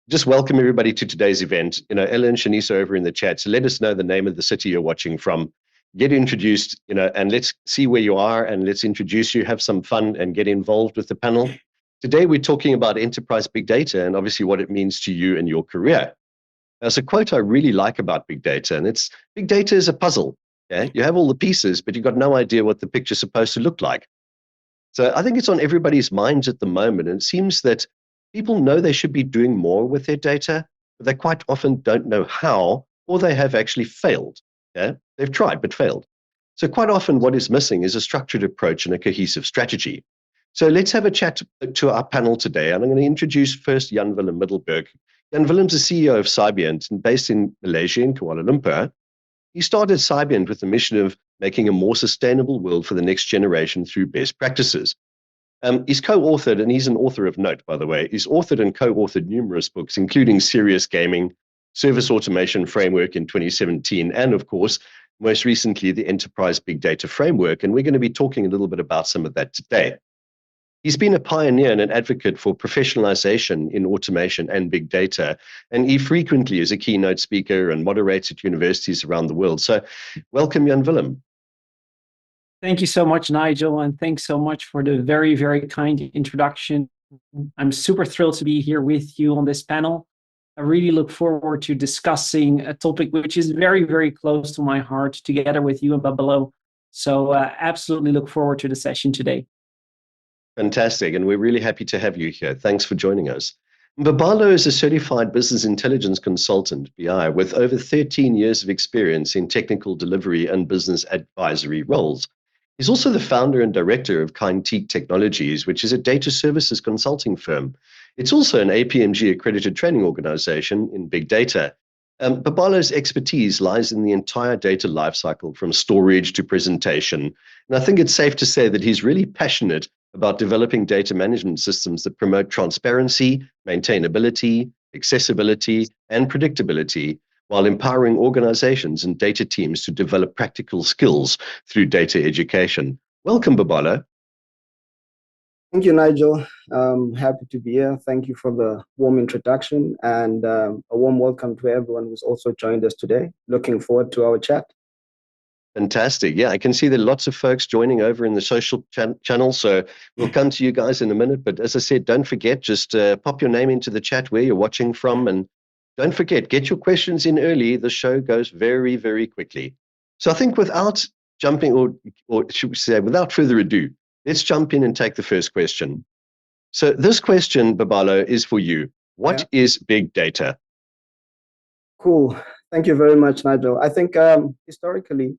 just welcome everybody to today's event. Ella and Shanice are over in the chat, so let us know the name of the city you're watching from. Get introduced, and let's see where you are, and let's introduce you, have some fun, and get involved with the panel. Today, we're talking about enterprise big data and obviously what it means to you and your career. There's a quote I really like about big data, and it's big data is a puzzle. Okay? You have all the pieces, but you've got no idea what the picture's supposed to look like. So I think it's on everybody's minds at the moment. And it seems that people know they should be doing more with their data, but they quite often don't know how, or they have actually failed. Yeah? They've tried, but failed. So quite often what is missing is a structured approach and a cohesive strategy. So let's have a chat to our panel today. And I'm going to introduce first Jan Willem Middelburg. Jan Willem's the CEO of Cybiant and based in Malaysia in Kuala Lumpur. He started Cybiant with the mission of making a more sustainable world for the next generation through best practices. He's co-authored, and he's an author of note, by the way. He's authored and co-authored numerous books, including Serious Gaming, Service Automation Framework in 2017, and of course, most recently, the Enterprise Big Data Framework. And we're going to be talking a little bit about some of that today. He's been a pioneer and an advocate for professionalization in automation and big data, and he frequently is a keynote speaker and moderates at universities around the world. So welcome, Jan Willem. Thank you so much, Nigel, and thanks so much for the very, very kind introduction. I'm super thrilled to be here with you on this panel. I really look forward to discussing a topic which is very, very close to my heart together with you and Babalo. So absolutely look forward to the session today. Fantastic, and we're really happy to have you here. Thanks for joining us. Babalo is a certified business intelligence consultant, BI, with over 13 years of experience in technical delivery and business advisory roles. He's also the founder and director of Kinteek Technologies, which is a data services consulting firm. It's also an APMG accredited training organization in big data. Babalo's expertise lies in the entire data lifecycle, from storage to presentation. And I think it's safe to say that he's really passionate about developing data management systems that promote transparency, maintainability, accessibility, and predictability, while empowering organizations and data teams to develop practical skills through data education. Welcome, Babalo. Thank you, Nigel. Happy to be here. Thank you for the warm introduction, and a warm welcome to everyone who's also joined us today. Looking forward to our chat. Fantastic. Yeah, I can see there are lots of folks joining over in the social channel, so we'll come to you guys in a minute. But as I said, don't forget, just pop your name into the chat where you're watching from, and don't forget, get your questions in early. The show goes very, very quickly. So I think without jumping, or should we say, without further ado, let's jump in and take the first question. So this question, Babalo, is for you. What is big data? Cool. Thank you very much, Nigel. I think historically,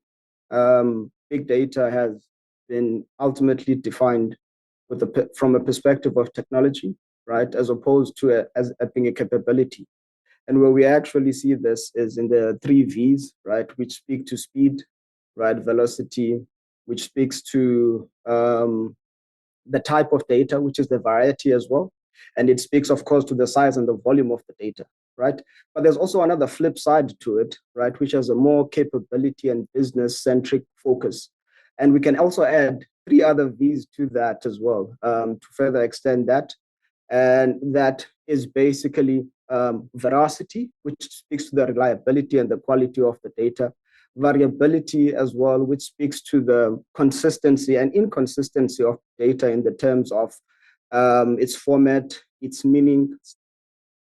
big data has been ultimately defined from a perspective of technology, right, as opposed to as being a capability. And where we actually see this is in the 3 V's, right, which speak to speed, right, velocity, which speaks to the type of data, which is the variety as well. And it speaks, of course, to the size and the volume of the data, right? But there's also another flip side to it, right, which has a more capability and business-centric focus. And we can also add 3 other V's to that as well to further extend that. And that is basically veracity, which speaks to the reliability and the quality of the data. Variability as well, which speaks to the consistency and inconsistency of data in the terms of its format, its meaning.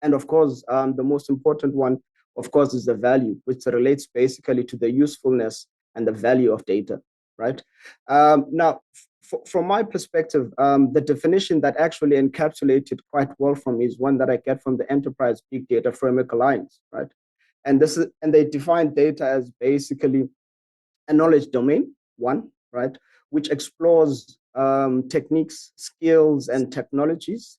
And of course, the most important one, of course, is the value, which relates basically to the usefulness and the value of data, right? Now, from my perspective, the definition that actually encapsulated quite well for me is one that I get from the Enterprise Big Data Framework Alliance, right? And they define data as basically a knowledge domain, one, right, which explores techniques, skills, and technologies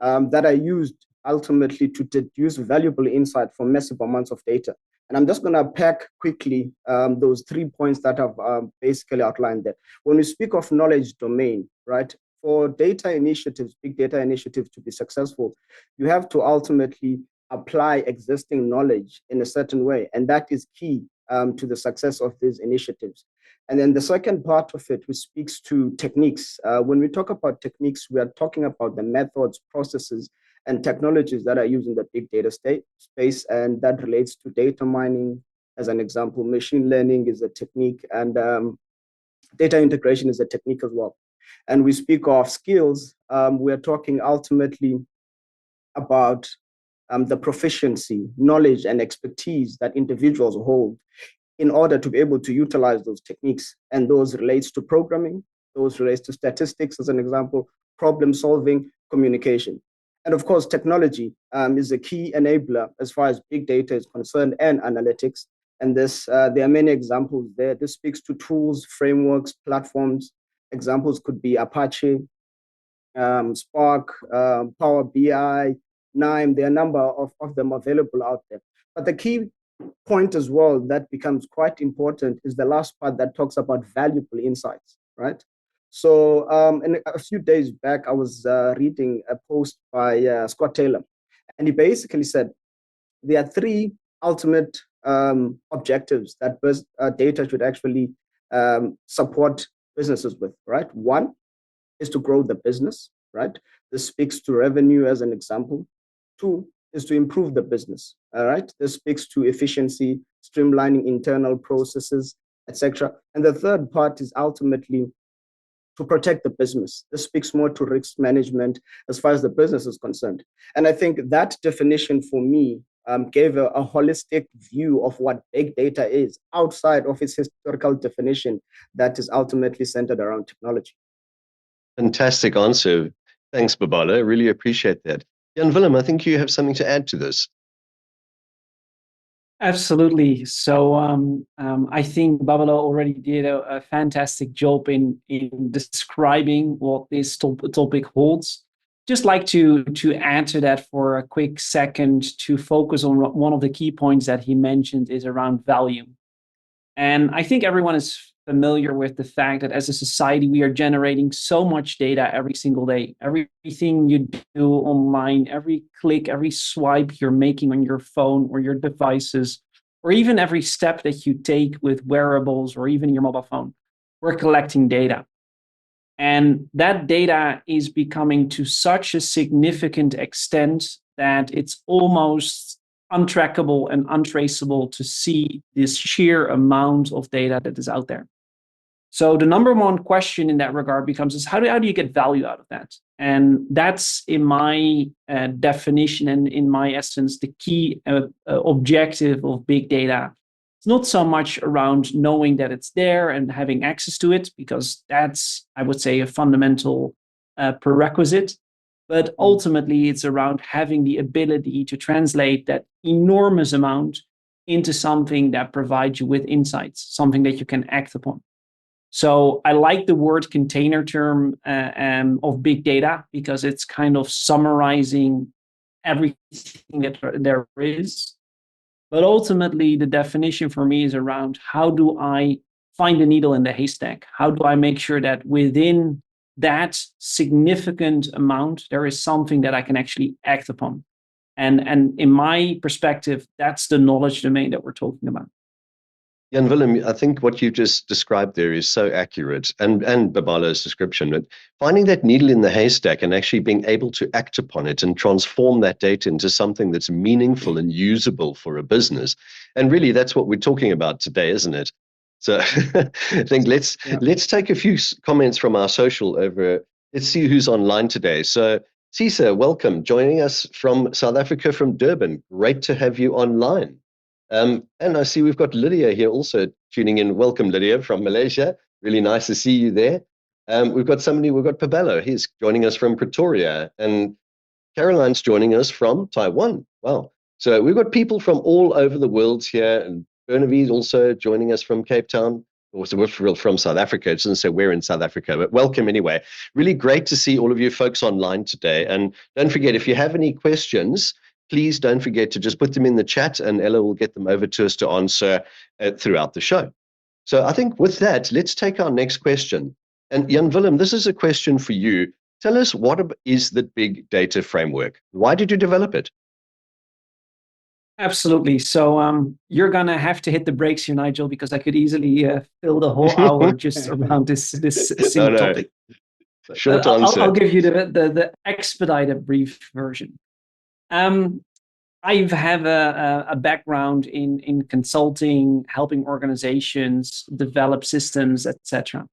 that are used ultimately to deduce valuable insight from massive amounts of data. And I'm just going to pack quickly those 3 points that I've basically outlined there. When we speak of knowledge domain, right, for data initiatives, big data initiatives to be successful, you have to ultimately apply existing knowledge in a certain way. And that is key to the success of these initiatives. And then the second part of it, which speaks to techniques. When we talk about techniques, we are talking about the methods, processes, and technologies that are used in the big data space, and that relates to data mining, as an example. Machine learning is a technique, and data integration is a technique as well. And we speak of skills, we're talking ultimately about the proficiency, knowledge, and expertise that individuals hold in order to be able to utilize those techniques. And those relates to programming, those relates to statistics, as an example, problem solving, communication. And of course, technology is a key enabler as far as big data is concerned, and analytics. And this, there are many examples there. This speaks to tools, frameworks, platforms. Examples could be Apache, Spark, Power BI, NIME. There are a number of them available out there. But the key point as well that becomes quite important is the last part that talks about valuable insights, right? So and a few days back, I was reading a post by Scott Taylor, and he basically said there are three ultimate objectives that data should actually support businesses with, right? One is to grow the business, right? This speaks to revenue as an example. Two is to improve the business, all right? This speaks to efficiency, streamlining internal processes, etc. And the third part is ultimately to protect the business. This speaks more to risk management as far as the business is concerned. And I think that definition for me gave a holistic view of what big data is outside of its historical definition that is ultimately centered around technology. Fantastic answer. Thanks, Babala. I really appreciate that. Jan Willem, I think you have something to add to this. Absolutely. So I think Babala already did a fantastic job in describing what this topic holds. Just like to add to that for a quick second, to focus on one of the key points that he mentioned is around value. And I think everyone is familiar with the fact that as a society, we are generating so much data every single day. Everything you do online, every click, every swipe you're making on your phone or your devices, or even every step that you take with wearables or even your mobile phone, we're collecting data. And that data is becoming to such a significant extent that it's almost untrackable and untraceable to see this sheer amount of data that is out there. So the number one question in that regard becomes is how do you get value out of that? And that's in my definition and in my essence, the key objective of big data. It's not so much around knowing that it's there and having access to it, because that's, I would say, a fundamental prerequisite. But ultimately, it's around having the ability to translate that enormous amount into something that provides you with insights, something that you can act upon. So I like the word container term of big data, because it's kind of summarizing everything that there is. But ultimately, the definition for me is around how do I find the needle in the haystack? How do I make sure that within that significant amount, there is something that I can actually act upon? And in my perspective, that's the knowledge domain that we're talking about. Jan Willem, I think what you just described there is so accurate, and Babala's description, but finding that needle in the haystack and actually being able to act upon it and transform that data into something that's meaningful and usable for a business. And really, that's what we're talking about today, isn't it? So I think let's take a few comments from our social over. Let's see who's online today. So Cesar, welcome, joining us from South Africa, from Durban. Great to have you online. And I see we've got Lydia here also tuning in. Welcome, Lydia, from Malaysia. Really nice to see you there. We've got Pabello. He's joining us from Pretoria. And Caroline's joining us from Taiwan. Wow. So we've got people from all over the world here. And Bernavi's also joining us from Cape Town. Also, we're from South Africa. It doesn't say we're in South Africa, but welcome anyway. Really great to see all of you folks online today. And don't forget, if you have any questions, please don't forget to just put them in the chat, and Ella will get them over to us to answer throughout the show. So I think with that, let's take our next question. And Jan Willem, this is a question for you. Tell us, what is the Big Data Framework? Why did you develop it? Absolutely. So you're going to have to hit the brakes here, Nigel, because I could easily fill the whole hour just around this single topic. Short answer. I'll give you the expedited brief version. Um, I have a background in consulting, helping organizations develop systems, etc.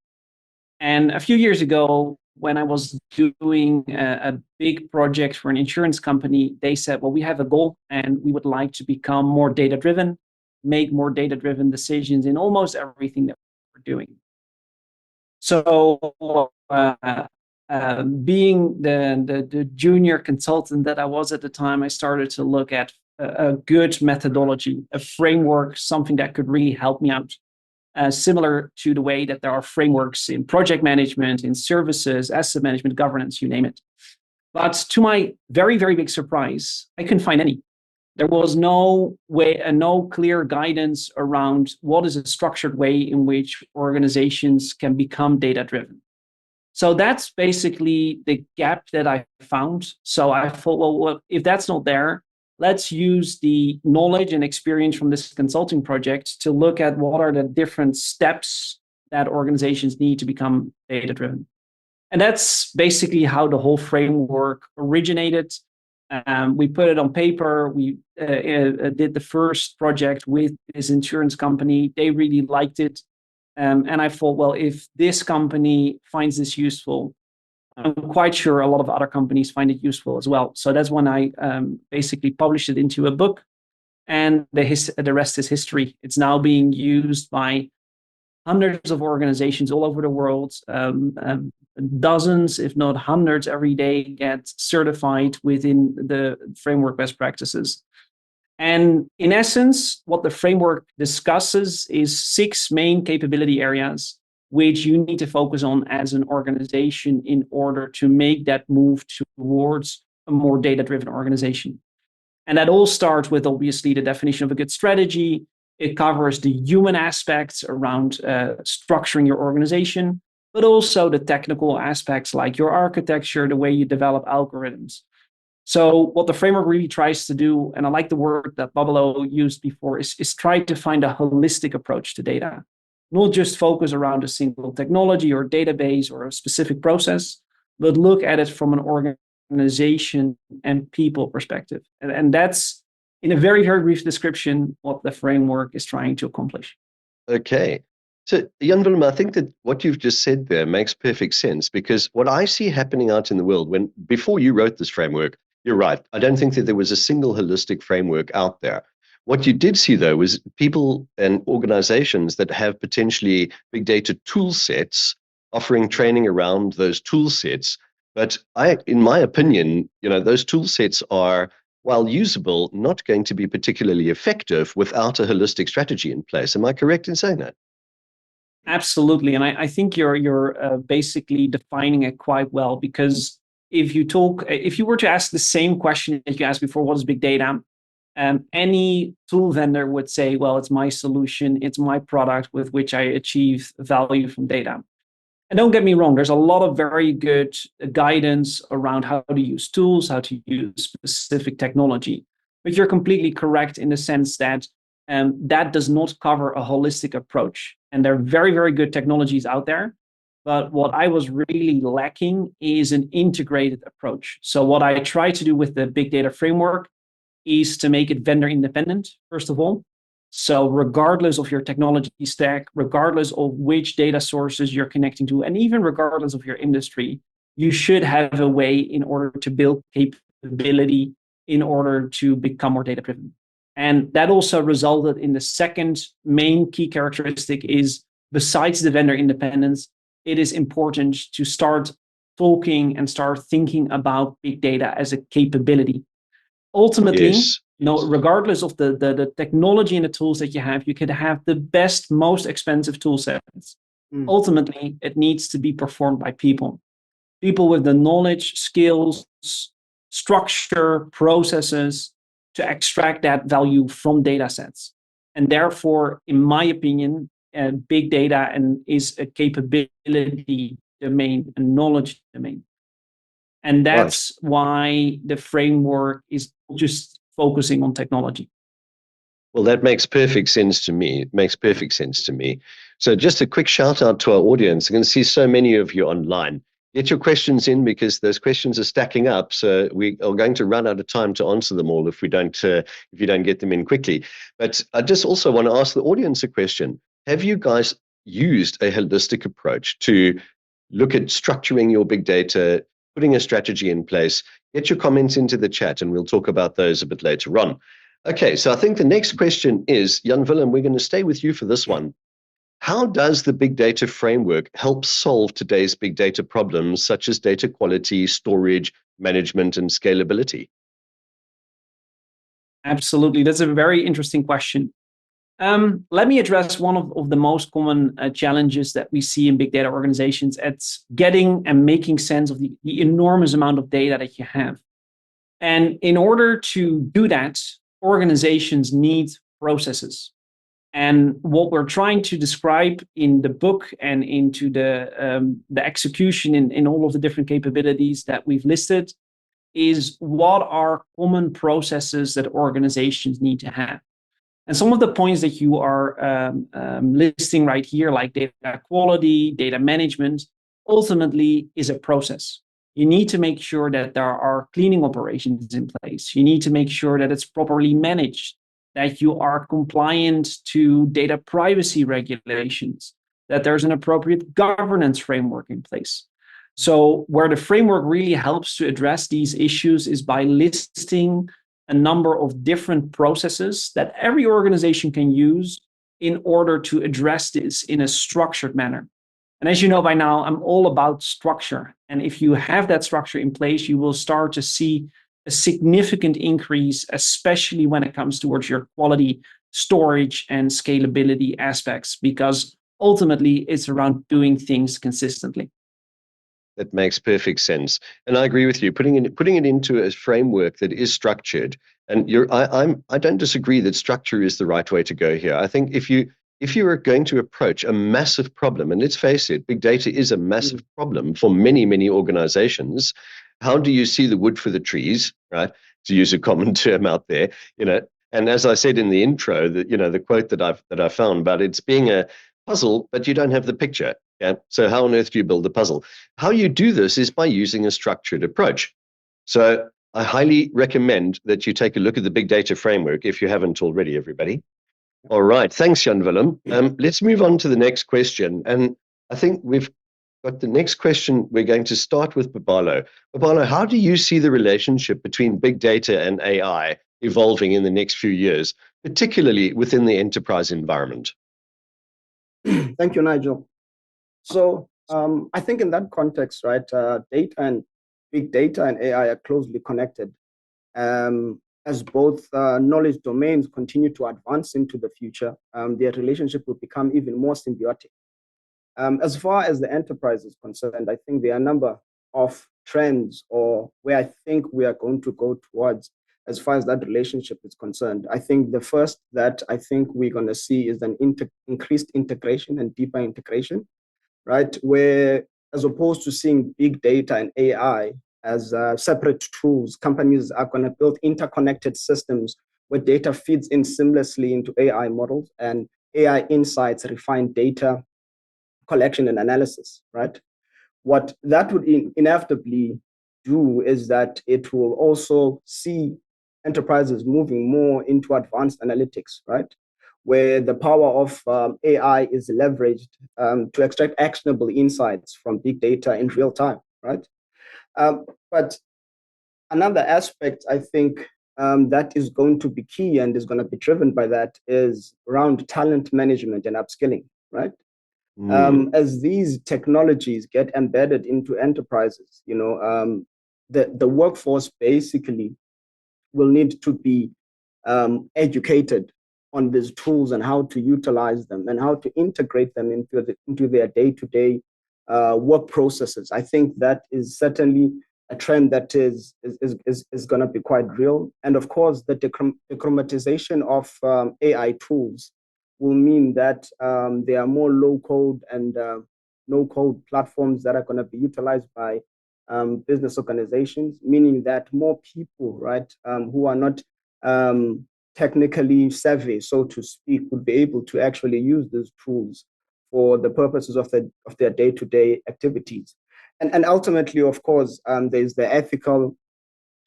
And a few years ago, when I was doing a big project for an insurance company, they said, well, we have a goal and we would like to become more data driven, make more data driven decisions in almost everything that we're doing. So, being the junior consultant that I was at the time, I started to look at a good methodology, a framework, something that could really help me out. Similar to the way that there are frameworks in project management, in services, asset management, governance, you name it. But to my very, very big surprise, I couldn't find any. There was no way, no clear guidance around what is a structured way in which organizations can become data driven. So that's basically the gap that I found. So I thought, well, if that's not there, let's use the knowledge and experience from this consulting project to look at what are the different steps that organizations need to become data driven. And that's basically how the whole framework originated. We put it on paper. We did the first project with this insurance company. They really liked it. And I thought, well, if this company finds this useful, I'm quite sure a lot of other companies find it useful as well. So that's when I basically published it into a book, and the rest is history. It's now being used by hundreds of organizations all over the world. Dozens, if not hundreds, every day get certified within the framework best practices. And in essence, what the framework discusses is 6 main capability areas which you need to focus on as an organization in order to make that move towards a more data-driven organization. And that all starts with, obviously, the definition of a good strategy. It covers the human aspects around structuring your organization, but also the technical aspects like your architecture, the way you develop algorithms. So what the framework really tries to do, and I like the word that Babalo used before, is try to find a holistic approach to data. Not just focus around a single technology or database or a specific process, but look at it from an organization and people perspective. And that's, in a very, very brief description, what the framework is trying to accomplish. Okay. So, Jan Willem, I think that what you've just said there makes perfect sense, because what I see happening out in the world, before you wrote this framework, you're right. I don't think that there was a single holistic framework out there. What you did see, though, was people and organizations that have potentially big data tool sets offering training around those tool sets. But in my opinion, those tool sets are, while usable, not going to be particularly effective without a holistic strategy in place. Am I correct in saying that? Absolutely. And I think you're basically defining it quite well, because if you were to ask the same question that you asked before, what is big data? Any tool vendor would say, well, it's my solution, it's my product with which I achieve value from data. And don't get me wrong, there's a lot of very good guidance around how to use tools, how to use specific technology. But you're completely correct in the sense that that does not cover a holistic approach. And there are very, very good technologies out there. But what I was really lacking is an integrated approach. So what I try to do with the big data framework is to make it vendor independent, first of all. So regardless of your technology stack, regardless of which data sources you're connecting to, and even regardless of your industry, you should have a way in order to build capability in order to become more data-driven. And that also resulted in the second main key characteristic is, besides the vendor independence, it is important to start talking and start thinking about big data as a capability. Ultimately, Yes. Regardless of the technology and the tools that you have, you could have the best, most expensive tool sets. Ultimately, it needs to be performed by people with the knowledge, skills, structure, processes to extract that value from data sets. And therefore, in my opinion, big data is a capability domain, a knowledge domain. And that's why the framework is just focusing on technology. Well, that makes perfect sense to me. It makes perfect sense to me. So just a quick shout out to our audience. I can see so many of you online. Get your questions in because those questions are stacking up. So we are going to run out of time to answer them all if you don't get them in quickly. But I just also want to ask the audience a question. Have you guys used a holistic approach to look at structuring your big data, putting a strategy in place? Get your comments into the chat and we'll talk about those a bit later on. Okay, so I think the next question is, Jan Willem, we're going to stay with you for this one. How does the big data framework help solve today's big data problems, such as data quality, storage, management, and scalability? Absolutely. That's a very interesting question. Let me address one of the most common challenges that we see in big data organizations. It's getting and making sense of the enormous amount of data that you have. And in order to do that, organizations need processes. And what we're trying to describe in the book and into the execution in all of the different capabilities that we've listed is what are common processes that organizations need to have. And some of the points that you are listing right here, like data quality, data management, ultimately is a process. You need to make sure that there are cleaning operations in place. You need to make sure that it's properly managed, that you are compliant to data privacy regulations, that there's an appropriate governance framework in place. So where the framework really helps to address these issues is by listing a number of different processes that every organization can use in order to address this in a structured manner. And as you know by now, I'm all about structure. And if you have that structure in place, you will start to see a significant increase, especially when it comes towards your quality, storage, and scalability aspects, because ultimately it's around doing things consistently. That makes perfect sense, and I agree with you. Putting it into a framework that is structured, and I don't disagree that structure is the right way to go here. I think if you are going to approach a massive problem, and let's face it, big data is a massive problem for many organizations. How do you see the wood for the trees, right? To use a common term out there, And as I said in the intro, the quote that I found about it's being a puzzle, but you don't have the picture. Yeah. So how on earth do you build a puzzle? How you do this is by using a structured approach. So I highly recommend that you take a look at the big data framework if you haven't already, everybody. All right. Thanks, Jan Willem. Let's move on to the next question. And I think we've got the next question. We're going to start with Babalo. Babalo, how do you see the relationship between big data and AI evolving in the next few years, particularly within the enterprise environment? Thank you, Nigel. So I think in that context, right, data and big data and AI are closely connected. As both knowledge domains continue to advance into the future, their relationship will become even more symbiotic. As far as the enterprise is concerned, I think there are a number of trends or where I think we are going to go towards as far as that relationship is concerned. I think the first that I think we're going to see is an increased integration and deeper integration, right? Where as opposed to seeing big data and AI as separate tools, companies are going to build interconnected systems where data feeds in seamlessly into AI models and AI insights refine data collection and analysis, right? What that would inevitably do is that it will also see enterprises moving more into advanced analytics, right? Where the power of AI is leveraged to extract actionable insights from big data in real time, right? But another aspect, I think, that is going to be key and is going to be driven by that is around talent management and upskilling, right? As these technologies get embedded into enterprises, the workforce basically will need to be educated on these tools and how to utilize them and how to integrate them into their day-to-day work processes. I think that is certainly a trend that is going to be quite real. And of course, the democratization of AI tools will mean that there are more low-code and no-code platforms that are going to be utilized by business organizations, meaning that more people, right, who are not technically savvy, so to speak, would be able to actually use these tools for the purposes of their day-to-day activities. And ultimately, of course, there's the ethical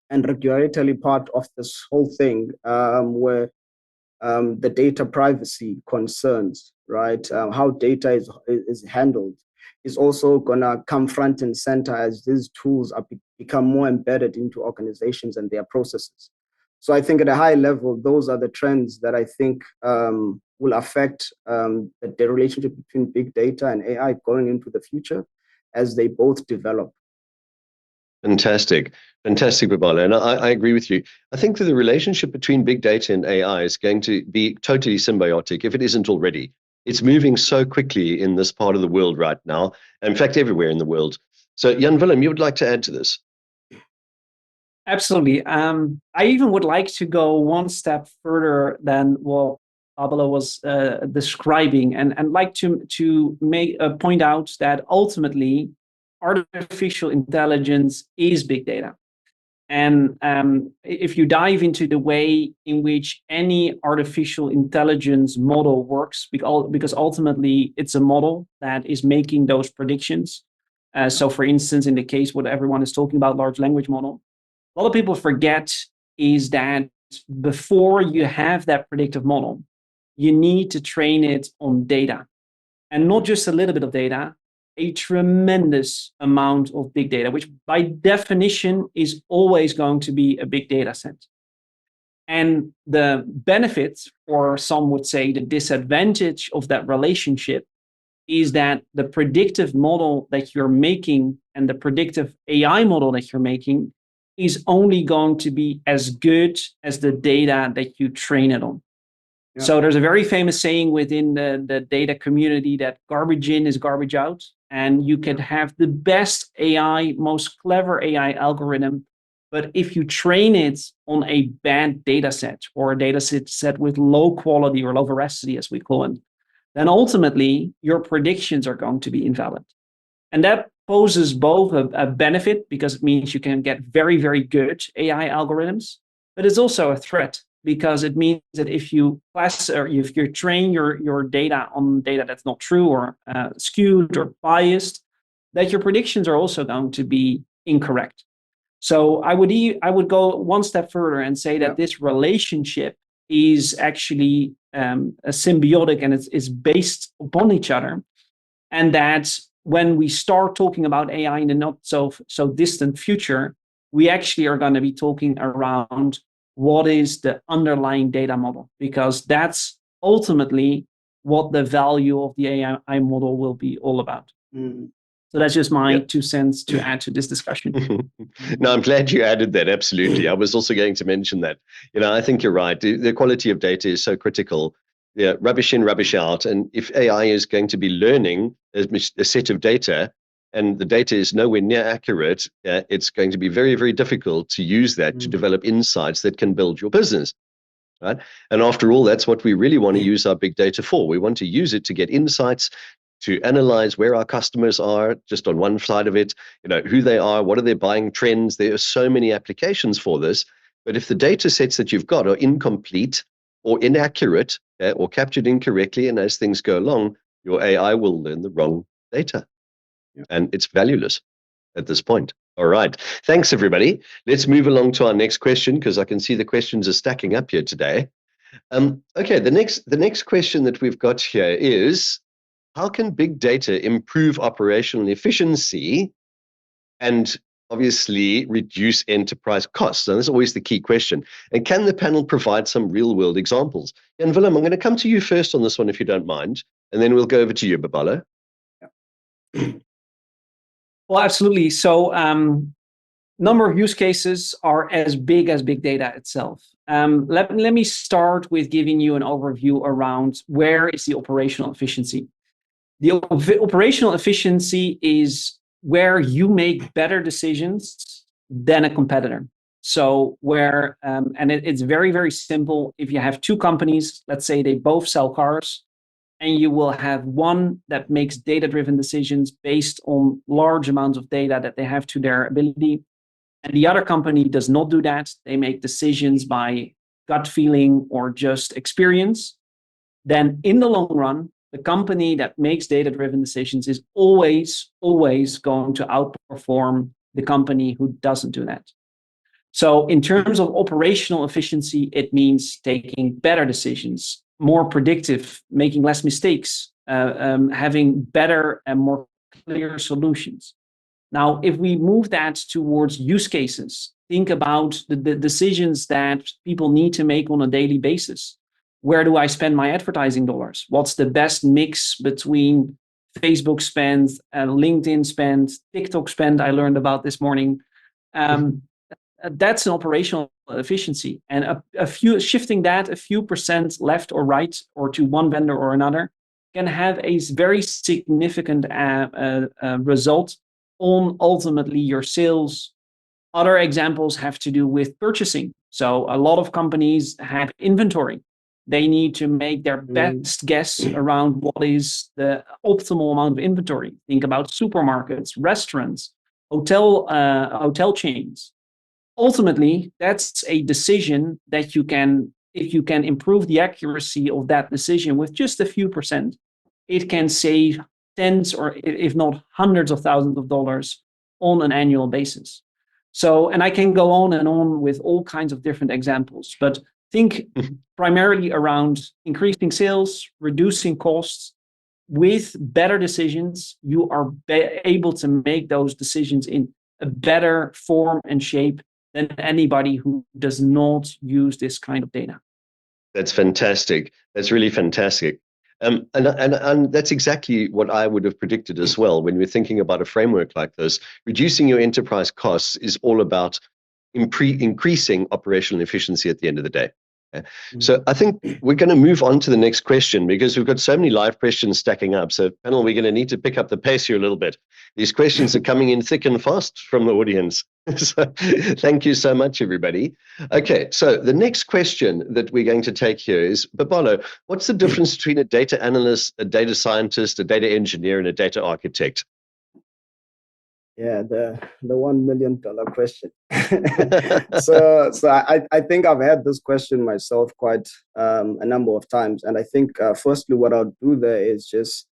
and regulatory part of this whole thing, where the data privacy concerns, right? How data is handled is also gonna come front and center as these tools become more embedded into organizations and their processes. So I think at a high level, those are the trends that I think will affect the relationship between big data and AI going into the future as they both develop. Fantastic. Fantastic, Babala. And I agree with you. I think that the relationship between big data and AI is going to be totally symbiotic if it isn't already. It's moving so quickly in this part of the world right now, and in fact, everywhere in the world. So, Jan Willem, you would like to add to this? Absolutely. I even would like to go one step further than what Babala was describing, and like to make point out that ultimately artificial intelligence is big data. And if you dive into the way in which any artificial intelligence model works, because ultimately it's a model that is making those predictions. So for instance, in the case what everyone is talking about, large language model, a lot of people forget is that before you have that predictive model, you need to train it on data. And not just a little bit of data, a tremendous amount of big data, which by definition is always going to be a big data set. And the benefit, or some would say the disadvantage of that relationship, is that the predictive model that you're making and the predictive AI model that you're making is only going to be as good as the data that you train it on. Yeah. So there's a very famous saying within the data community that garbage in is garbage out. And you can have the best AI, most clever AI algorithm, but if you train it on a bad data set or a data set with low quality or low veracity, as we call it, then ultimately your predictions are going to be invalid. And that poses both a benefit because it means you can get very, very good AI algorithms, but it's also a threat because it means that if you if you train your data on data that's not true or skewed or biased, that your predictions are also going to be incorrect. So I would go one step further and say that this relationship is actually a symbiotic and it's based upon each other, and that when we start talking about AI in the not so distant future, we actually are going to be talking around what is the underlying data model, because that's ultimately what the value of the AI model will be all about. Mm. So that's just my 2 cents to add to this discussion. No, I'm glad you added that. Absolutely. I was also going to mention that. I think you're right. The quality of data is so critical. Yeah, rubbish in, rubbish out. And if AI is going to be learning a set of data and the data is nowhere near accurate, it's going to be very, very difficult to use that to develop insights that can build your business. Right? And after all, that's what we really want to use our big data for. We want to use it to get insights, to analyze where our customers are, just on one side of it, who they are, what are their buying trends. There are so many applications for this. But if the data sets that you've got are incomplete or inaccurate or captured incorrectly, and as things go along, your AI will learn the wrong data. And it's valueless at this point. All right. Thanks, everybody. Let's move along to our next question, because I can see the questions are stacking up here today. Okay, the next question that we've got here is, how can big data improve operational efficiency and obviously reduce enterprise costs? And that's always the key question. And can the panel provide some real-world examples? Jan Willem, I'm going to come to you first on this one, if you don't mind, and then we'll go over to you, Babala. Yeah. Well, absolutely. So number of use cases are as big data itself. Let me start with giving you an overview around where is the operational efficiency. The operational efficiency is where you make better decisions than a competitor. So where, and it's very, very simple. If you have two companies, let's say they both sell cars, and you will have one that makes data-driven decisions based on large amounts of data that they have to their ability, and the other company does not do that. They make decisions by gut feeling or just experience. Then in the long run, the company that makes data-driven decisions is always, always going to outperform the company who doesn't do that. So in terms of operational efficiency, it means taking better decisions, more predictive, making less mistakes, having better and more clear solutions. Now, if we move that towards use cases, think about the decisions that people need to make on a daily basis. Where do I spend my advertising dollars? What's the best mix between Facebook spend, LinkedIn spend, TikTok spend I learned about this morning? That's an operational efficiency. And shifting that a few percent left or right or to one vendor or another can have a very significant result on ultimately your sales. Other examples have to do with purchasing. So a lot of companies have inventory. They need to make their best guess around what is the optimal amount of inventory. Think about supermarkets, restaurants, hotel chains. Ultimately, that's a decision that you can, if you can improve the accuracy of that decision with just a few percent, it can save tens or if not hundreds of thousands of dollars on an annual basis. So, and I can go on and on with all kinds of different examples, but think primarily around increasing sales, reducing costs. With better decisions, you are able to make those decisions in a better form and shape than anybody who does not use this kind of data. That's fantastic. That's really fantastic. And that's exactly what I would have predicted as well. When we're thinking about a framework like this, reducing your enterprise costs is all about increasing operational efficiency at the end of the day. So I think we're going to move on to the next question because we've got so many live questions stacking up. So panel, we're going to need to pick up the pace here a little bit. These questions are coming in thick and fast from the audience. So thank you so much, everybody. Okay, so the next question that we're going to take here is, Babalwa, what's the difference between a data analyst, a data scientist, a data engineer, and a data architect? Yeah, the $1 million question. So I think I've had this question myself quite a number of times, and I think firstly what I'll do there is just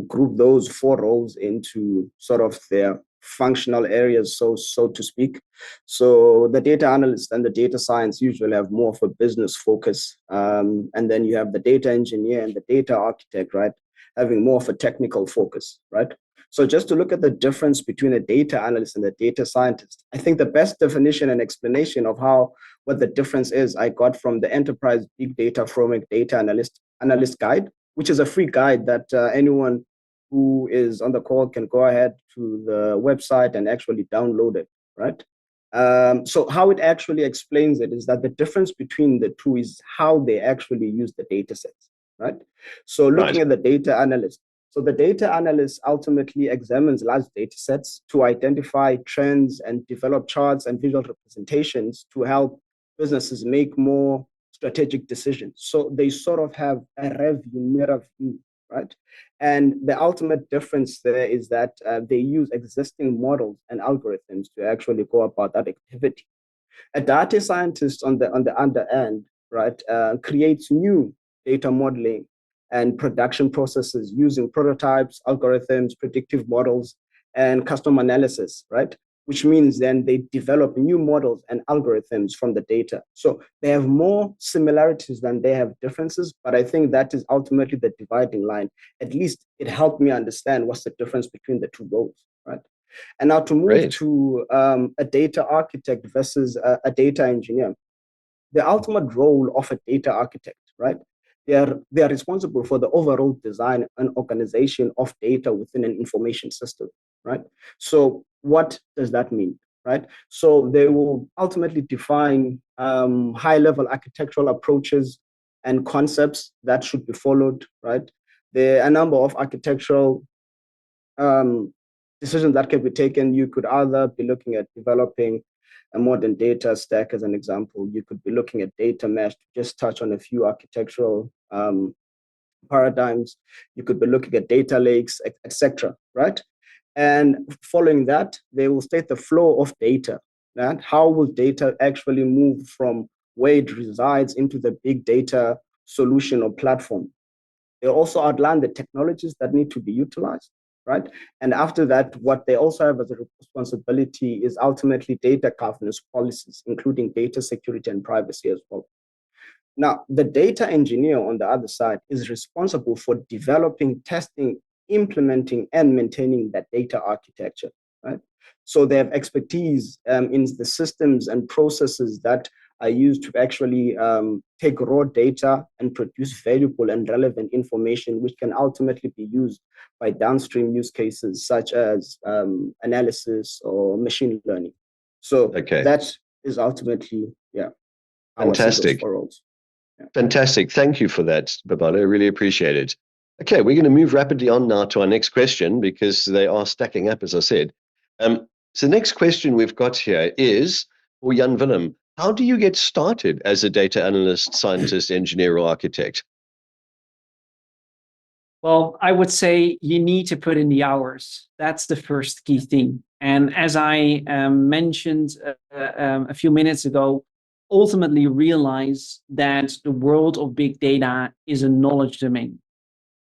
group those 4 roles into sort of their functional areas, so to speak. So the data analyst and the data science usually have more of a business focus, and then you have the data engineer and the data architect, right, having more of a technical focus, right? So just to look at the difference between a data analyst and a data scientist, I think the best definition and explanation of what the difference is, I got from the Enterprise Big Data Framework Data Analyst Guide, which is a free guide that anyone who is on the call can go ahead to the website and actually download it, right? So how it actually explains it is that the difference between the two is how they actually use the data sets, right? So looking at the data analyst, so the data analyst ultimately examines large data sets to identify trends and develop charts and visual representations to help businesses make more strategic decisions. So they sort of have a rev view, mirror view, right? And the ultimate difference there is that they use existing models and algorithms to actually go about that activity. A data scientist on the under end, right, creates new data modeling and production processes using prototypes, algorithms, predictive models, and custom analysis, right? Which means then they develop new models and algorithms from the data. So they have more similarities than they have differences, but I think that is ultimately the dividing line. At least it helped me understand what's the difference between the two roles, right? And now to move to a data architect versus a data engineer, the ultimate role of a data architect, right? They are responsible for the overall design and organization of data within an information system, right? So what does that mean, right? So they will ultimately define high-level architectural approaches and concepts that should be followed, right? There are a number of architectural decisions that can be taken. You could either be looking at developing a modern data stack as an example. You could be looking at data mesh, to just touch on a few architectural paradigms. You could be looking at data lakes, etc., right? And following that, they will state the flow of data. Right? How will data actually move from where it resides into the big data solution or platform? They also outline the technologies that need to be utilized, right? And after that, what they also have as a responsibility is ultimately data governance policies, including data security and privacy as well. Now, the data engineer on the other side is responsible for developing, testing, implementing, and maintaining that data architecture, right? So they have expertise in the systems and processes that are used to actually take raw data and produce valuable and relevant information, which can ultimately be used by downstream use cases such as analysis or machine learning. So that is ultimately, fantastic. Our roles. Yeah. Fantastic. Thank you for that, Babalo. I really appreciate it. Okay, we're going to move rapidly on now to our next question because they are stacking up, as I said. So the next question we've got here is for Jan Willem. How do you get started as a data analyst, scientist, engineer, or architect? Well, I would say you need to put in the hours. That's the first key thing. And as I mentioned a few minutes ago, ultimately realize that the world of big data is a knowledge domain.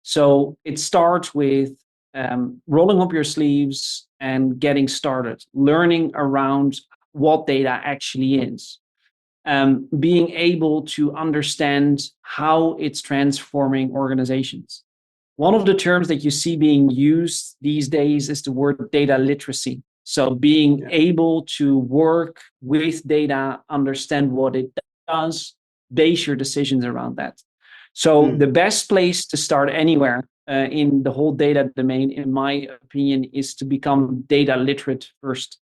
So it starts with rolling up your sleeves and getting started, learning around what data actually is, being able to understand how it's transforming organizations. One of the terms that you see being used these days is the word data literacy. So being able to work with data, understand what it does, base your decisions around that. So the best place to start anywhere in the whole data domain, in my opinion, is to become data literate first.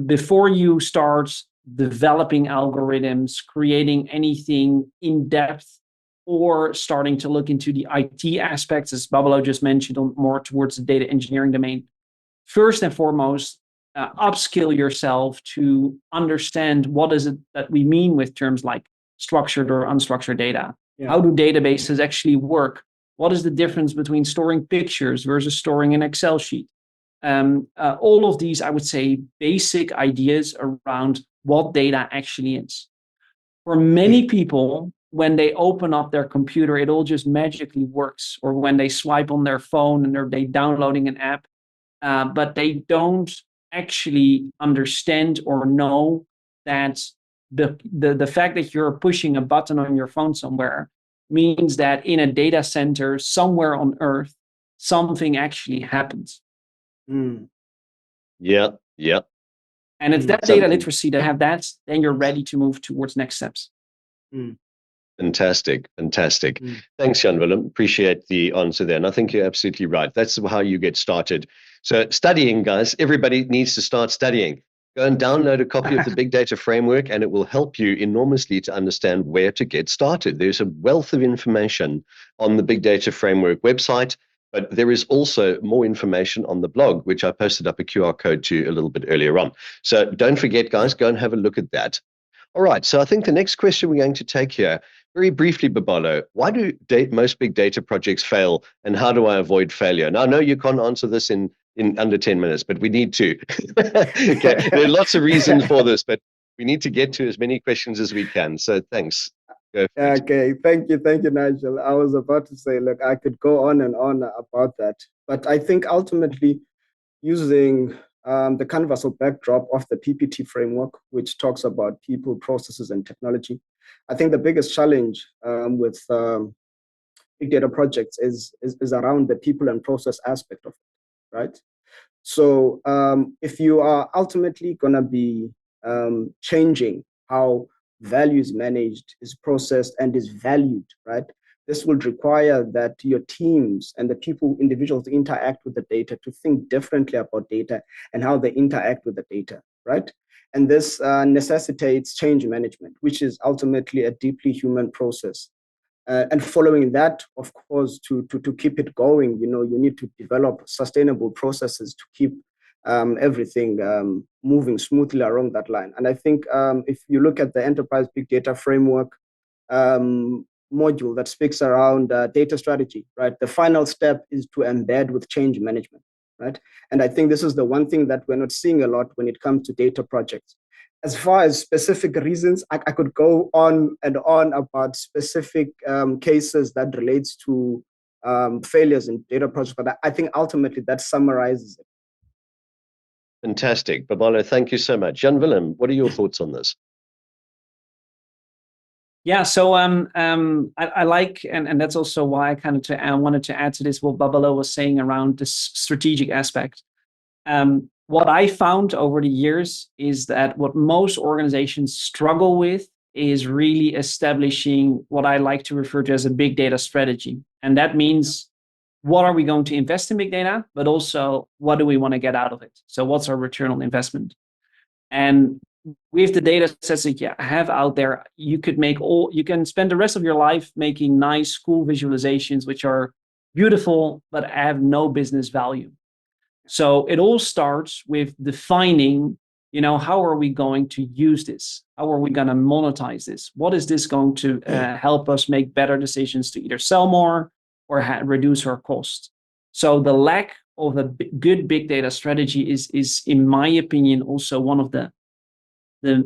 Before you start developing algorithms, creating anything in depth, or starting to look into the IT aspects, as Babalo just mentioned, more towards the data engineering domain. First and foremost, upskill yourself to understand what is it that we mean with terms like structured or unstructured data. Yeah. How do databases actually work? What is the difference between storing pictures versus storing an Excel sheet? All of these, I would say, basic ideas around what data actually is. For many people, when they open up their computer, it all just magically works. Or when they swipe on their phone and they're downloading an app, but they don't actually understand or know that the fact that you're pushing a button on your phone somewhere means that in a data center somewhere on Earth, something actually happens. Yeah. And it's that data literacy to have that, then you're ready to move towards next steps. Fantastic. Thanks, Jan Willem. Appreciate the answer there. And I think you're absolutely right. That's how you get started. So studying, guys, everybody needs to start studying. Go and download a copy of the Big Data Framework, and it will help you enormously to understand where to get started. There's a wealth of information on the Big Data Framework website, but there is also more information on the blog, which I posted up a QR code to a little bit earlier on. So don't forget, guys, go and have a look at that. All right, so I think the next question we're going to take here, very briefly, Babalo, why do most big data projects fail, and how do I avoid failure? Now, I know you can't answer this in under 10 minutes, but we need to. Okay, there are lots of reasons for this, but we need to get to as many questions as we can. So thanks. Okay, thank you, Nigel. I was about to say, look, I could go on and on about that, but I think ultimately using the canvas or backdrop of the PPT framework, which talks about people, processes, and technology, I think the biggest challenge with big data projects is around the people and process aspect of it, right? So if you are ultimately going to be changing how value is managed, is processed, and is valued, right? This will require that your teams and the individuals interact with the data to think differently about data and how they interact with the data, right? And this necessitates change management, which is ultimately a deeply human process. And following that, of course, to keep it going, you need to develop sustainable processes to keep everything moving smoothly along that line. And I think if you look at the Enterprise Big Data Framework module that speaks around data strategy, right? The final step is to embed with change management, right? And I think this is the one thing that we're not seeing a lot when it comes to data projects. as far as specific reasons, I could go on and on about specific cases that relates to failures in data projects, but I think ultimately that summarizes it. Fantastic. Babalo, thank you so much. Jan Willem, what are your thoughts on this? Yeah, so I like, and that's also why I wanted to add to this what Babalo was saying around this strategic aspect. What I found over the years is that what most organizations struggle with is really establishing what I like to refer to as a big data strategy. And that means, what are we going to invest in big data, but also what do we want to get out of it? So what's our return on investment? And with the data sets that you have out there, you can spend the rest of your life making nice, cool visualizations, which are beautiful, but have no business value. So it all starts with defining, how are we going to use this? How are we going to monetize this? What is this going to help us make better decisions to either sell more or reduce our cost? So the lack of a good big data strategy is, in my opinion, also one of the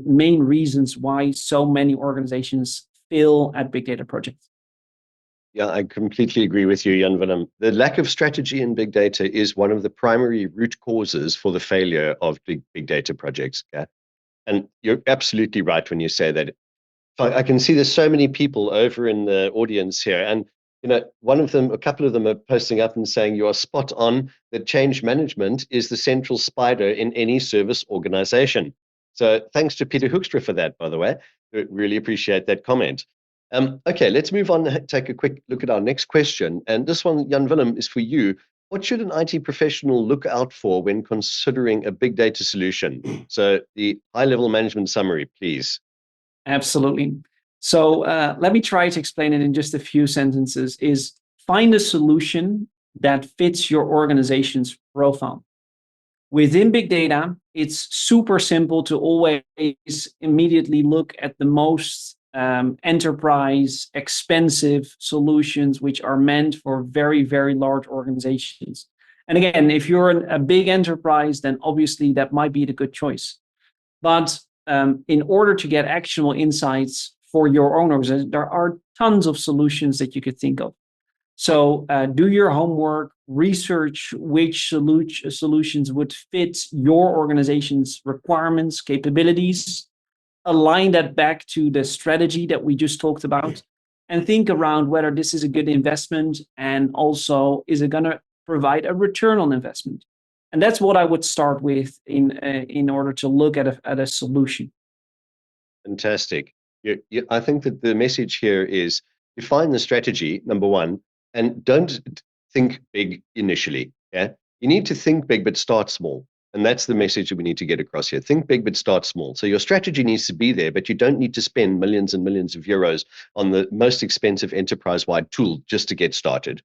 main reasons why so many organizations fail at big data projects. Yeah, I completely agree with you, Jan Willem. The lack of strategy in big data is one of the primary root causes for the failure of big data projects. Okay? And you're absolutely right when you say that. I can see there's so many people over in the audience here, and a couple of them are posting up and saying you are spot on that change management is the central spider in any service organization. So thanks to Peter Hoekstra for that, by the way. I really appreciate that comment. Okay, let's move on and take a quick look at our next question. And this one, Jan Willem, is for you. What should an IT professional look out for when considering a big data solution? So the high-level management summary, please. Absolutely. So let me try to explain it in just a few sentences. Is find a solution that fits your organization's profile. Within big data, it's super simple to always immediately look at the most enterprise, expensive solutions, which are meant for very, very large organizations. And again, if you're a big enterprise, then obviously that might be the good choice. But in order to get actionable insights for your owners, there are tons of solutions that you could think of. So do your homework, research which solutions would fit your organization's requirements, capabilities, align that back to the strategy that we just talked about, and think around whether this is a good investment, and also is it going to provide a return on investment. And that's what I would start with in order to look at a solution. Fantastic. I think that the message here is define the strategy, number one, and don't think big initially. Yeah, you need to think big, but start small. And that's the message that we need to get across here. Think big, but start small. So your strategy needs to be there, but you don't need to spend millions and millions of euros on the most expensive enterprise-wide tool just to get started.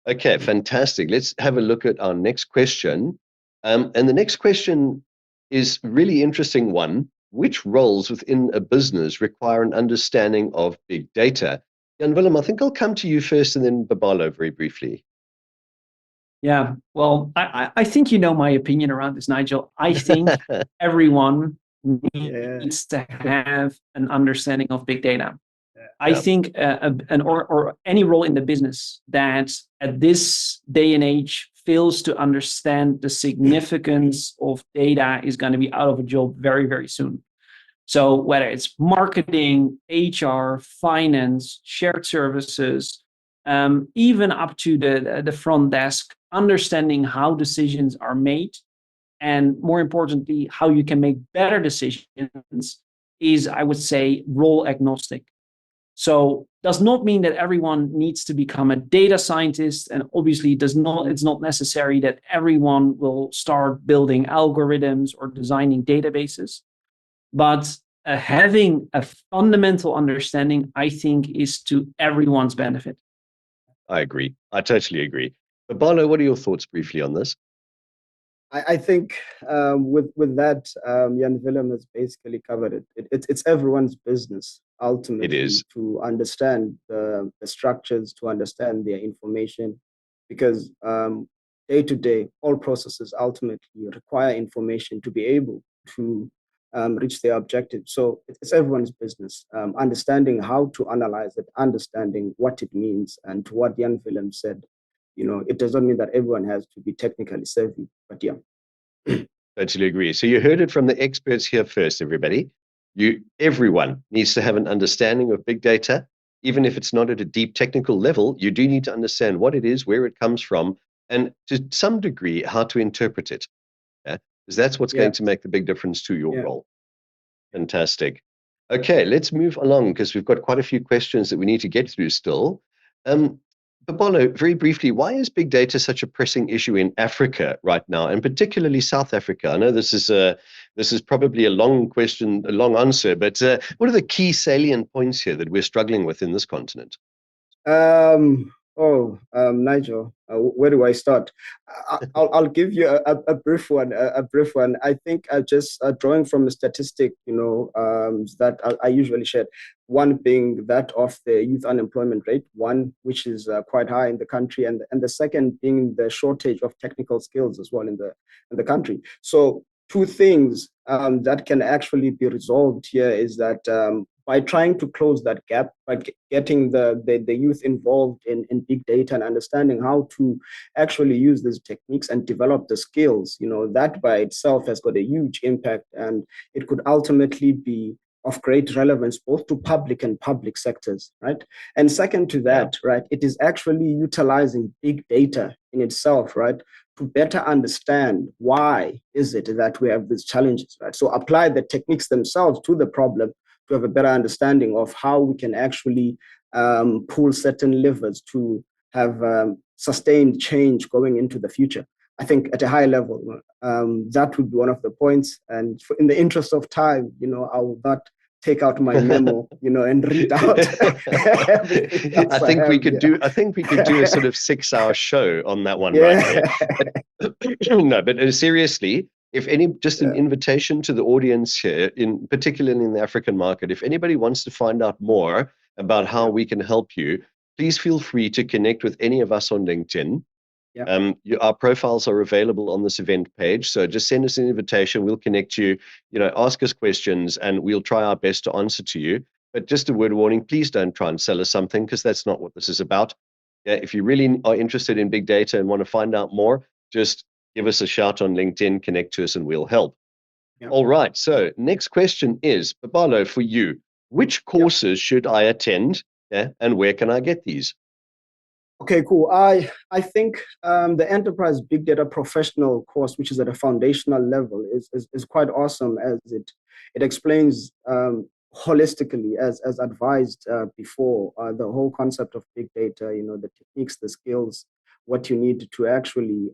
Okay, fantastic. Let's have a look at our next question. And the next question is a really interesting one. Which roles within a business require an understanding of big data? Jan Willem, I think I'll come to you first and then Babalo very briefly. Yeah, well, I think you know my opinion around this, Nigel. I think everyone needs to have an understanding of big data. I think or any role in the business that at this day and age fails to understand the significance of data is going to be out of a job very, very soon. So whether it's marketing, HR, finance, shared services, even up to the front desk, understanding how decisions are made, and more importantly, how you can make better decisions is, I would say, role agnostic. So does not mean that everyone needs to become a data scientist, and obviously it's not necessary that everyone will start building algorithms or designing databases. But having a fundamental understanding, I think, is to everyone's benefit. I agree. I totally agree. Babalo, what are your thoughts briefly on this? I think with that, Jan Willem has basically covered it. It's everyone's business ultimately. It is. To understand the structures, to understand their information, because day to day, all processes ultimately require information to be able to reach their objective. So it's everyone's business, understanding how to analyze it, understanding what it means, and to what Jan Willem said, it doesn't mean that everyone has to be technically savvy, but yeah. Totally agree. So you heard it from the experts here first, everybody. Everyone needs to have an understanding of big data. Even if it's not at a deep technical level, you do need to understand what it is, where it comes from, and to some degree, how to interpret it. Yeah? Because that's what's going to make the big difference to your role. Fantastic. Okay, let's move along because we've got quite a few questions that we need to get through still. Babalo, very briefly, why is big data such a pressing issue in Africa right now, and particularly South Africa? I know this is probably a long question, a long answer, but what are the key salient points here that we're struggling with in this continent? Nigel, where do I start? I'll give you a brief one. I think just drawing from a statistic, that I usually share. One being that of the youth unemployment rate, one which is quite high in the country, and the second being the shortage of technical skills as well in the country. So two things that can actually be resolved here is that by trying to close that gap, by getting the youth involved in big data and understanding how to actually use these techniques and develop the skills, that by itself has got a huge impact, and it could ultimately be of great relevance both to public and public sectors, right? And second to that, right, it is actually utilizing big data in itself, right, to better understand why is it that we have these challenges, right? So apply the techniques themselves to the problem to have a better understanding of how we can actually pull certain levers to have sustained change going into the future. I think at a high level, that would be one of the points. And in the interest of time, I will not take out my memo, and read out. I think we could do a sort of 6-hour show on that one, right there. No, but seriously, if an invitation to the audience here, particularly in the African market, if anybody wants to find out more about how we can help you, please feel free to connect with any of us on LinkedIn. Our profiles are available on this event page, so just send us an invitation. We'll connect you, ask us questions, and we'll try our best to answer to you. But just a word of warning, please don't try and sell us something, because that's not what this is about. If you really are interested in big data and want to find out more, just give us a shout on LinkedIn, connect to us, and we'll help. All right, so next question is, Babalo, for you, which courses should I attend, and where can I get these? Okay, cool. I think the Enterprise Big Data Professional course, which is at a foundational level, is quite awesome, as it explains holistically, as advised before, the whole concept of big data, the techniques, the skills, what you need to actually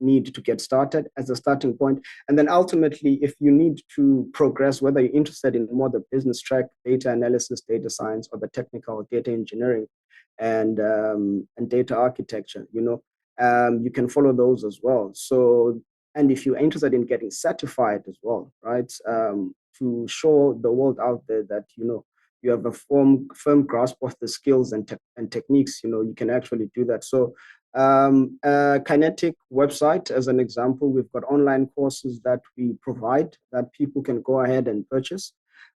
need to get started as a starting point. And then ultimately, if you need to progress, whether you're interested in more the business track, data analysis, data science, or the technical data engineering, and data architecture, you can follow those as well. So, and if you're interested in getting certified as well, right, to show the world out there that you have a firm grasp of the skills and techniques, you can actually do that. So Kinetic website, as an example, we've got online courses that we provide that people can go ahead and purchase.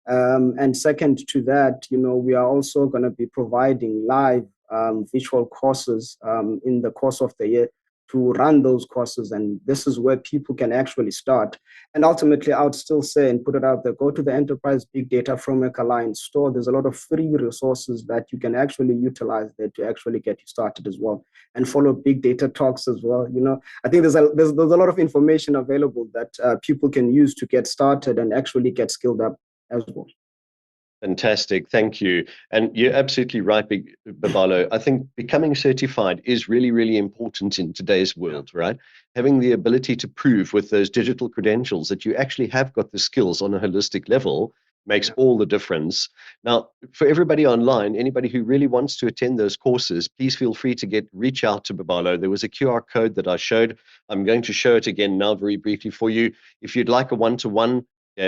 And second to that, we are also going to be providing live virtual courses in the course of the year to run those courses. And this is where people can actually start. And ultimately, I would still say and put it out there, go to the Enterprise Big Data Framework Alliance store. There's a lot of free resources that you can actually utilize there to actually get you started as well. And follow big data talks as well. I think there's a lot of information available that people can use to get started and actually get skilled up as well. Fantastic, thank you. And you're absolutely right, Babalo. I think becoming certified is really, really important in today's world, right? Having the ability to prove with those digital credentials that you actually have got the skills on a holistic level makes all the difference. Now, for everybody online, anybody who really wants to attend those courses, please feel free to reach out to Babalo. There was a QR code that I showed. I'm going to show it again now very briefly for you. If you'd like a one-to-one,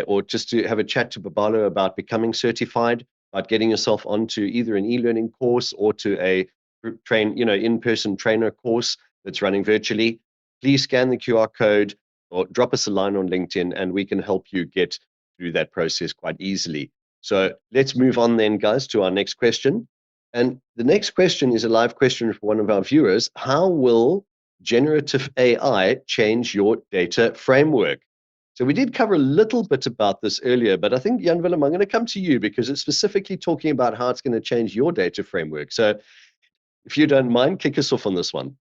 or just to have a chat to Babalo about becoming certified, about getting yourself onto either an e-learning course or to a in-person trainer course that's running virtually, please scan the QR code or drop us a line on LinkedIn and we can help you get through that process quite easily. So let's move on then, guys, to our next question. And the next question is a live question for one of our viewers. How will generative AI change your data framework? So we did cover a little bit about this earlier, but I think, Jan Willem, I'm going to come to you because it's specifically talking about how it's going to change your data framework. So if you don't mind, kick us off on this one.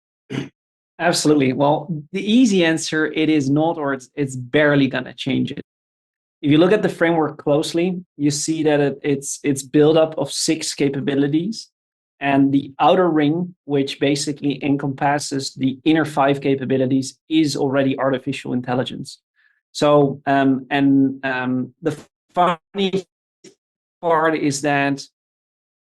Absolutely. Well, the easy answer, it is not, or it's barely going to change it. If you look at the framework closely, you see that it's built up of 6 capabilities. And the outer ring, which basically encompasses the inner 5 capabilities, is already artificial intelligence. So, the funny part is that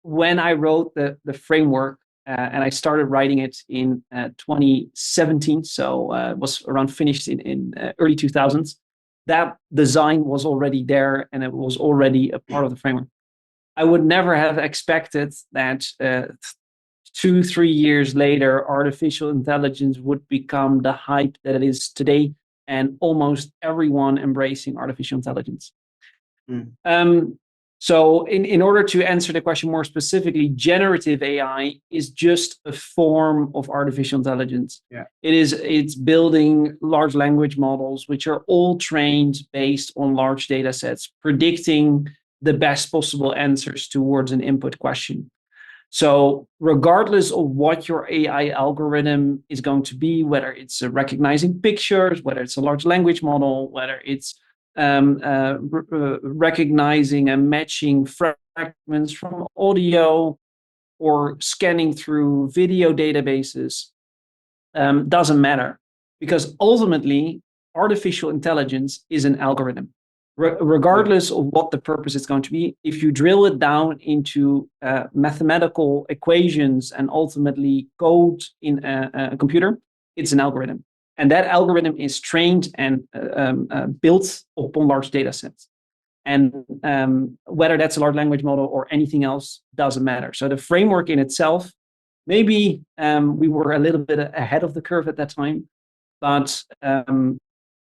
when I wrote the framework, and I started writing it in 2017, so it was around finished in early 2000s, that design was already there and it was already a part of the framework. I would never have expected that 2-3 years later, artificial intelligence would become the hype that it is today, and almost everyone embracing artificial intelligence. So in order to answer the question more specifically, generative AI is just a form of artificial intelligence. Yeah. It's building large language models, which are all trained based on large data sets, predicting the best possible answers towards an input question. So regardless of what your AI algorithm is going to be, whether it's recognizing pictures, whether it's a large language model, whether it's recognizing and matching fragments from audio or scanning through video databases, doesn't matter, because ultimately artificial intelligence is an algorithm. Regardless of what the purpose is going to be, if you drill it down into mathematical equations and ultimately code in a computer, it's an algorithm. And that algorithm is trained and built upon large data sets. And whether that's a large language model or anything else doesn't matter. So the framework in itself, maybe we were a little bit ahead of the curve at that time, but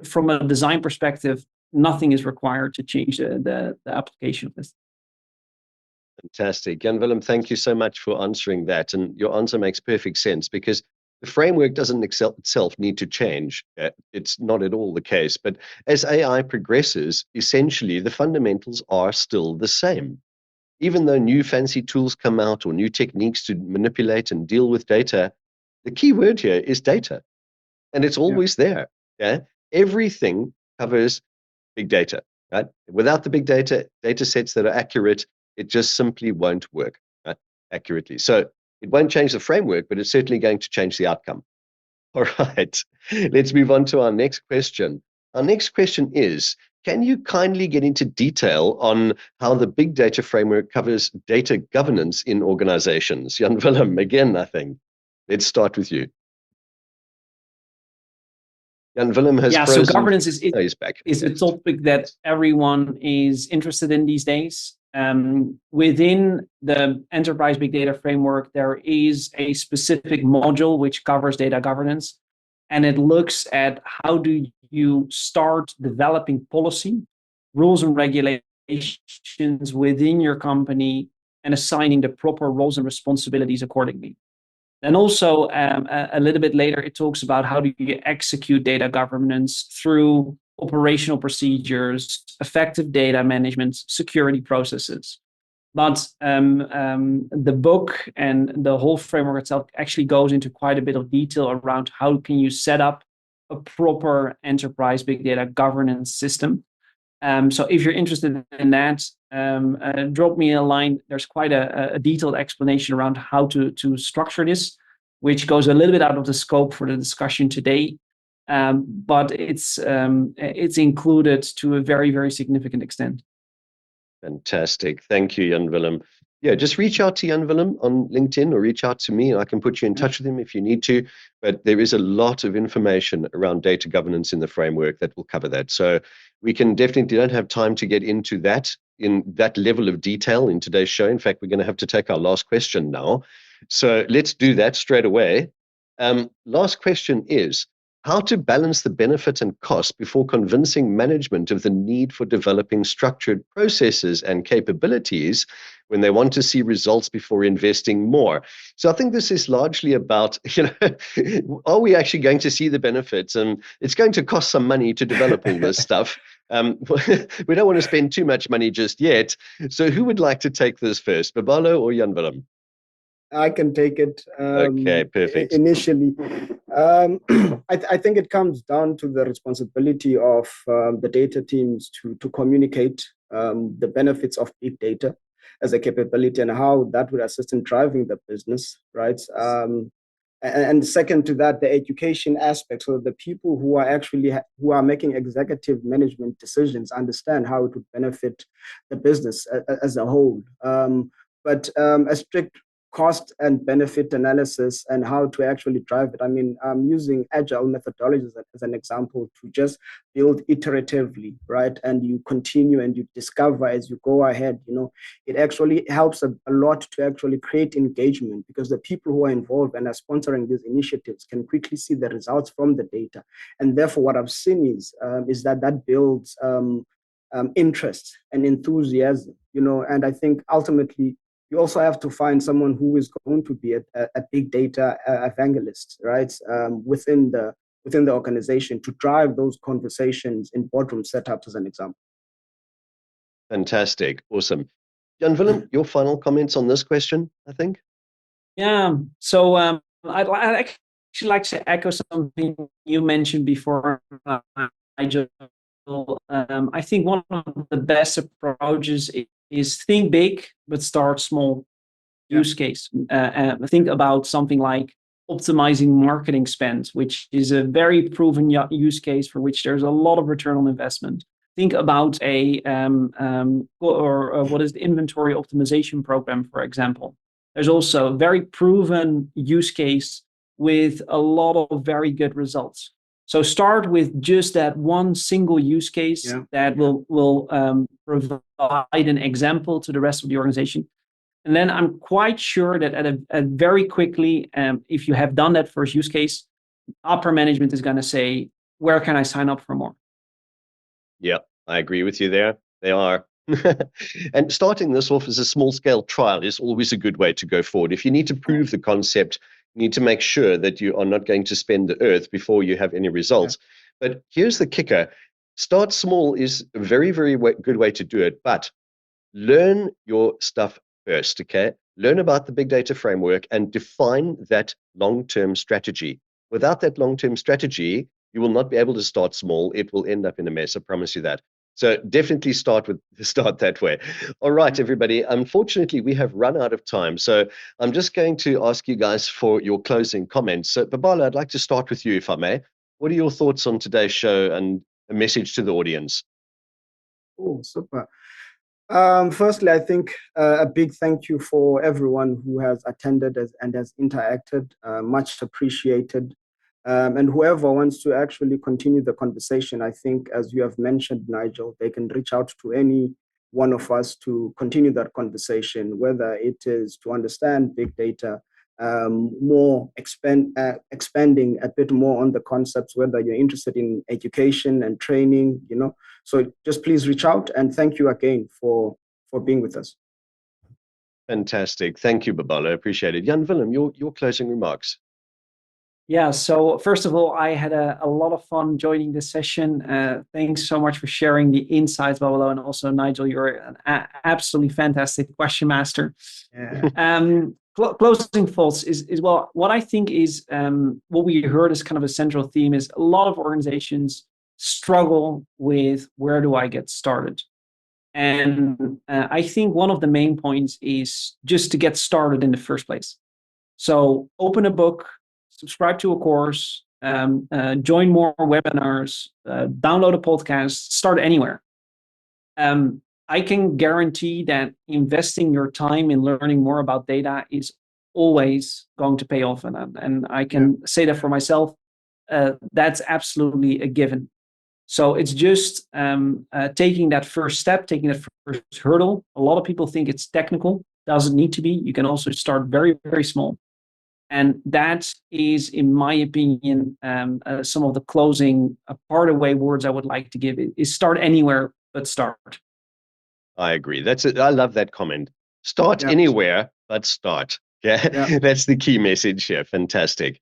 from a design perspective, nothing is required to change the application of this. Fantastic. Jan Willem, thank you so much for answering that. And your answer makes perfect sense because the framework doesn't itself need to change. It's not at all the case. But as AI progresses, essentially the fundamentals are still the same. Even though new fancy tools come out or new techniques to manipulate and deal with data, the key word here is data. And it's always there. Yeah? Everything covers big data, right? Without the big data sets that are accurate, it just simply won't work, right, accurately. So it won't change the framework, but it's certainly going to change the outcome. All right, let's move on to our next question. Our next question is, can you kindly get into detail on how the big data framework covers data governance in organizations? Jan Willem, again, I think. Let's start with you. Jan Willem has frozen. So governance He's back. is a topic that everyone is interested in these days. Within the enterprise big data framework, there is a specific module which covers data governance, and it looks at how do you start developing policy, rules and regulations within your company, and assigning the proper roles and responsibilities accordingly. And also a little bit later, it talks about how do you execute data governance through operational procedures, effective data management, security processes. But the book and the whole framework itself actually goes into quite a bit of detail around how can you set up a proper enterprise big data governance system. So if you're interested in that, drop me a line. There's quite a detailed explanation around how to structure this, which goes a little bit out of the scope for the discussion today. But it's included to a very, very significant extent. Fantastic. Thank you, Jan Willem. Yeah, just reach out to Jan Willem on LinkedIn or reach out to me and I can put you in touch with him if you need to. But there is a lot of information around data governance in the framework that will cover that. So we can definitely don't have time to get into that in that level of detail in today's show. In fact, we're going to have to take our last question now. So let's do that straight away. Last question is, how to balance the benefit and cost before convincing management of the need for developing structured processes and capabilities when they want to see results before investing more. So I think this is largely about, are we actually going to see the benefits? And it's going to cost some money to develop all this stuff. We don't want to spend too much money just yet. So who would like to take this first, Babalo or Jan Willem? I can take it. Okay, perfect. Initially, I think it comes down to the responsibility of the data teams to communicate the benefits of big data as a capability and how that would assist in driving the business, right? And second to that, the education aspect. So the people who are actually who are making executive management decisions understand how it would benefit the business as a whole. But a strict cost and benefit analysis and how to actually drive it. I mean, I'm using agile methodologies as an example to just build iteratively, right? And you continue and you discover as you go ahead, it actually helps a lot to actually create engagement because the people who are involved and are sponsoring these initiatives can quickly see the results from the data. And therefore, what I've seen is that builds interest and enthusiasm, and I think ultimately, you also have to find someone who is going to be a big data evangelist, right, within the organization to drive those conversations in boardroom setups, as an example. Fantastic. Awesome. Jan Willem, your final comments on this question, I think? Yeah. So I'd actually like to echo something you mentioned before, Nigel. I think one of the best approaches is think big, but start small. Use case. Think about something like optimizing marketing spend, which is a very proven use case for which there's a lot of return on investment. Think about what is the inventory optimization program, for example. There's also a very proven use case with a lot of very good results. So start with just that one single use case that will provide an example to the rest of the organization. And then I'm quite sure that very quickly, if you have done that first use case, upper management is going to say, where can I sign up for more? Yeah, I agree with you there. They are. And starting this off as a small scale trial is always a good way to go forward. If you need to prove the concept, you need to make sure that you are not going to spend the earth before you have any results. Yeah. But here's the kicker. Start small is a very, very good way to do it, but learn your stuff first, okay? Learn about the big data framework and define that long-term strategy. Without that long-term strategy, you will not be able to start small. It will end up in a mess, I promise you that. So definitely start that way. All right, everybody. Unfortunately, we have run out of time. So I'm just going to ask you guys for your closing comments. So Babalo, I'd like to start with you, if I may. What are your thoughts on today's show and a message to the audience? Oh, super. Firstly, I think a big thank you for everyone who has attended and has interacted. Much appreciated. And whoever wants to actually continue the conversation, I think, as you have mentioned, Nigel, they can reach out to any one of us to continue that conversation, whether it is to understand big data, more expanding a bit more on the concepts, whether you're interested in education and training, So just please reach out, and thank you again for being with us. Fantastic. Thank you, Babalo. Appreciate it. Jan Willem, your closing remarks. Yeah, so first of all, I had a lot of fun joining this session. Thanks so much for sharing the insights, Babalo, and also Nigel, you're an absolutely fantastic question master. Yeah. Closing thoughts is well, what I think is what we heard as kind of a central theme is a lot of organizations struggle with where do I get started? And I think one of the main points is just to get started in the first place. So open a book, subscribe to a course, join more webinars, download a podcast, start anywhere. I can guarantee that investing your time in learning more about data is always going to pay off. And I can say that for myself, that's absolutely a given. So it's just taking that first step, taking that first hurdle. A lot of people think it's technical. Doesn't need to be. You can also start very, very small. And that is, in my opinion, some of the closing part away words I would like to give is start anywhere, but start. I agree. That's it. I love that comment. Start Yeah. anywhere, but start. Yeah, Yeah. that's the key message here. Fantastic.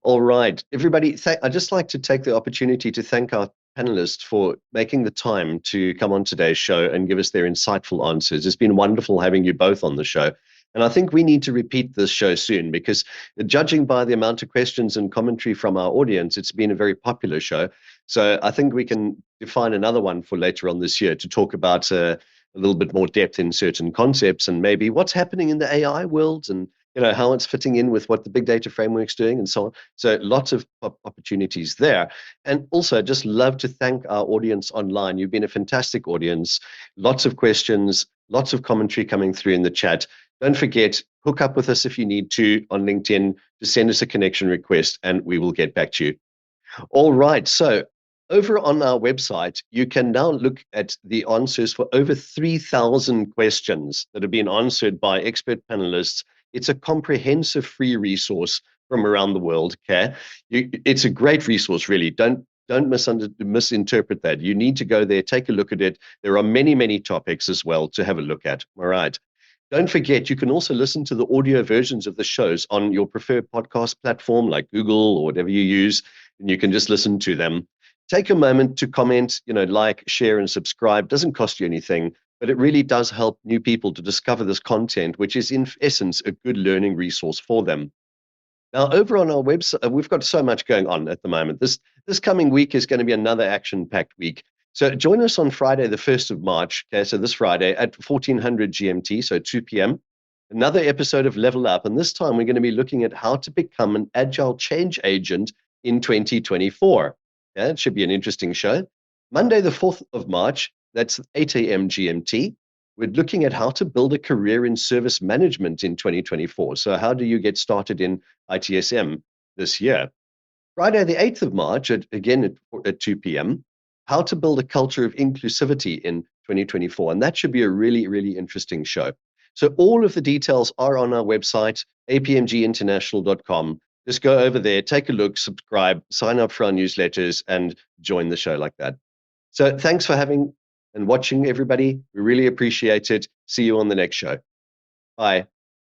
All right, everybody. I'd just like to take the opportunity to thank our panelists for making the time to come on today's show and give us their insightful answers. It's been wonderful having you both on the show. And I think we need to repeat this show soon because, judging by the amount of questions and commentary from our audience, it's been a very popular show. So I think we can define another one for later on this year to talk about a little bit more depth in certain concepts and maybe what's happening in the AI world and how it's fitting in with what the big data framework's doing and so on. So lots of opportunities there. And also just love to thank our audience online. You've been a fantastic audience. Lots of questions, lots of commentary coming through in the chat. Don't forget, hook up with us if you need to on LinkedIn to send us a connection request and we will get back to you. All right. So over on our website, you can now look at the answers for over 3,000 questions that have been answered by expert panelists. It's a comprehensive free resource from around the world. Okay, it's a great resource, really. Don't misinterpret that. You need to go there, take a look at it. There are many, many topics as well to have a look at. All right. Don't forget, you can also listen to the audio versions of the shows on your preferred podcast platform like Google or whatever you use, and you can just listen to them. Take a moment to comment, like, share, and subscribe. Doesn't cost you anything, but it really does help new people to discover this content, which is in essence a good learning resource for them. Now, over on our website, we've got so much going on at the moment. This coming week is going to be another action-packed week. So join us on Friday, the 1st of March. Okay, so this Friday at 1400 GMT, so 2 p.m. Another episode of Level Up, and this time we're going to be looking at how to become an agile change agent in 2024. Yeah, it should be an interesting show. Monday, the 4th of March, that's 8 a.m. GMT. We're looking at how to build a career in service management in 2024. So how do you get started in ITSM this year? Friday, the 8th of March, again at 2 p.m., how to build a culture of inclusivity in 2024. And that should be a really, really interesting show. So all of the details are on our website, apmginternational.com. Just go over there, take a look, subscribe, sign up for our newsletters, and join the show like that. So thanks for having and watching, everybody. We really appreciate it. See you on the next show. Bye.